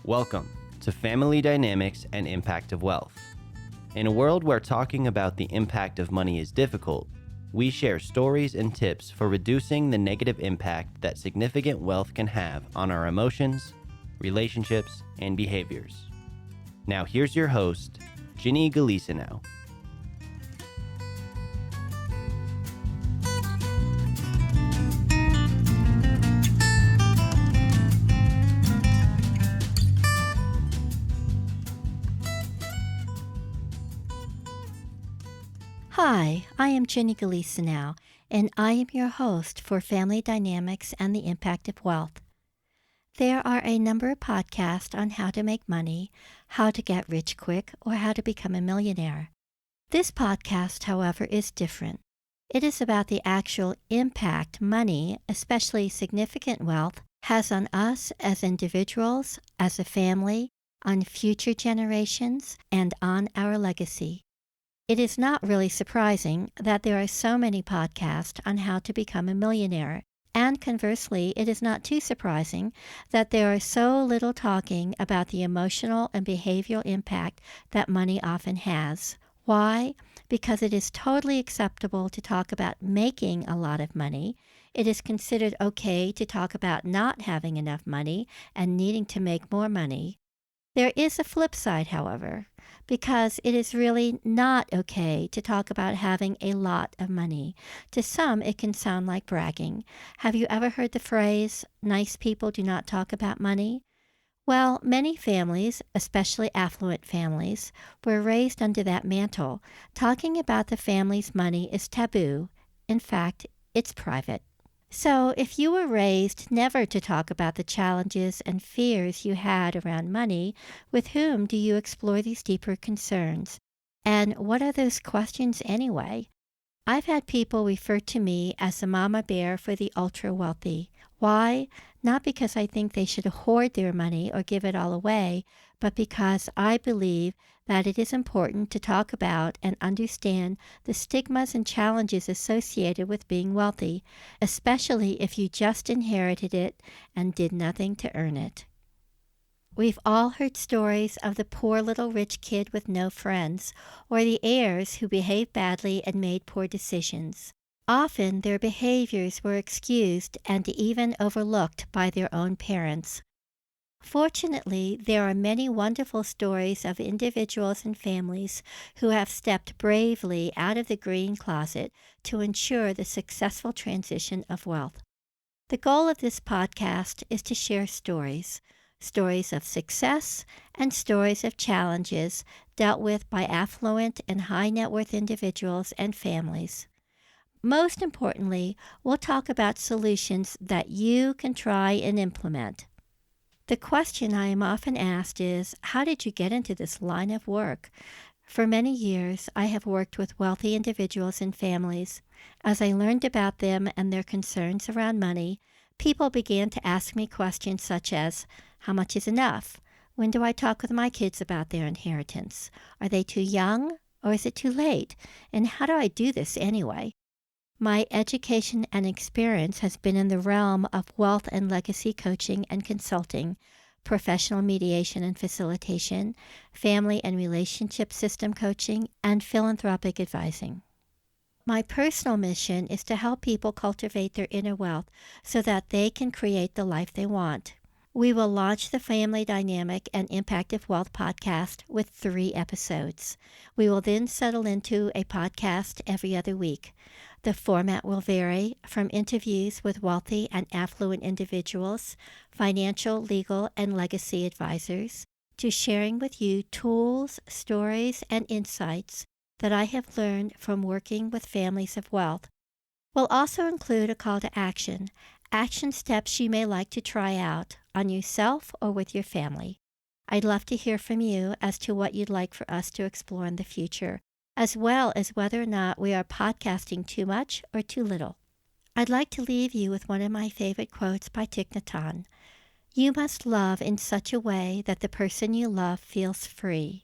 Welcome to Family Dynamics and Impact of Wealth. In a world where talking about the impact of money is difficult, we share stories and tips for reducing the negative impact that significant wealth can have on our emotions, relationships, and behaviors. Now here's your host, Ginny Galisanow. Hi, I am Ginny Galisanow, and I am your host for Family Dynamics and the Impact of Wealth. There are a number of podcasts on how to make money, how to get rich quick, or how to become a millionaire. This podcast, however, is different. It is about the actual impact money, especially significant wealth, has on us as individuals, as a family, on future generations, and on our legacy. It is not really surprising that there are so many podcasts on how to become a millionaire, and conversely, it is not too surprising that there are so little talking about the emotional and behavioral impact that money often has. Why? Because it is totally acceptable to talk about making a lot of money. It is considered okay to talk about not having enough money and needing to make more money. There is a flip side, however, because it is really not okay to talk about having a lot of money. To some, it can sound like bragging. Have you ever heard the phrase, nice people do not talk about money? Well, many families, especially affluent families, were raised under that mantle. Talking about the family's money is taboo. In fact, it's private. So, if you were raised never to talk about the challenges and fears you had around money, with whom do you explore these deeper concerns? And what are those questions anyway? I've had people refer to me as the mama bear for the ultra-wealthy. Why? Not because I think they should hoard their money or give it all away, but because I believe that it is important to talk about and understand the stigmas and challenges associated with being wealthy, especially if you just inherited it and did nothing to earn it. We've all heard stories of the poor little rich kid with no friends, or the heirs who behaved badly and made poor decisions. Often their behaviors were excused and even overlooked by their own parents. Fortunately, there are many wonderful stories of individuals and families who have stepped bravely out of the green closet to ensure the successful transition of wealth. The goal of this podcast is to share stories of success and stories of challenges dealt with by affluent and high net worth individuals and families. Most importantly, we'll talk about solutions that you can try and implement. The question I am often asked is, how did you get into this line of work? For many years, I have worked with wealthy individuals and families. As I learned about them and their concerns around money, people began to ask me questions such as, how much is enough? When do I talk with my kids about their inheritance? Are they too young, or is it too late? And how do I do this anyway? My education and experience has been in the realm of wealth and legacy coaching and consulting, professional mediation and facilitation, family and relationship system coaching, and philanthropic advising. My personal mission is to help people cultivate their inner wealth so that they can create the life they want. We will launch the Family Dynamic and Impact of Wealth podcast with 3 episodes. We will then settle into a podcast every other week. The format will vary from interviews with wealthy and affluent individuals, financial, legal, and legacy advisors, to sharing with you tools, stories, and insights that I have learned from working with families of wealth. We'll also include a call to action steps you may like to try out on yourself or with your family. I'd love to hear from you as to what you'd like for us to explore in the future, as well as whether or not we are podcasting too much or too little. I'd like to leave you with one of my favorite quotes by Thich Nhat Hanh. You must love in such a way that the person you love feels free.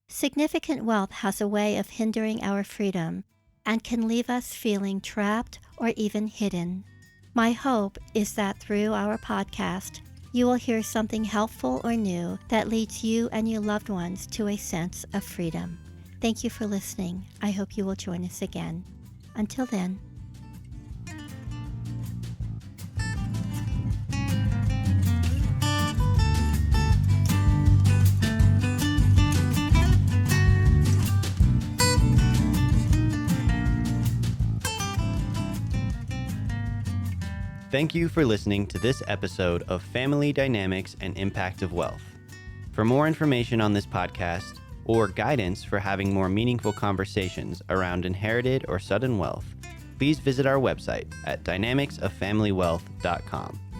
Significant wealth has a way of hindering our freedom and can leave us feeling trapped or even hidden. My hope is that through our podcast, you will hear something helpful or new that leads you and your loved ones to a sense of freedom. Thank you for listening. I hope you will join us again. Until then. Thank you for listening to this episode of Family Dynamics and Impact of Wealth. For more information on this podcast or guidance for having more meaningful conversations around inherited or sudden wealth, please visit our website at dynamicsoffamilywealth.com.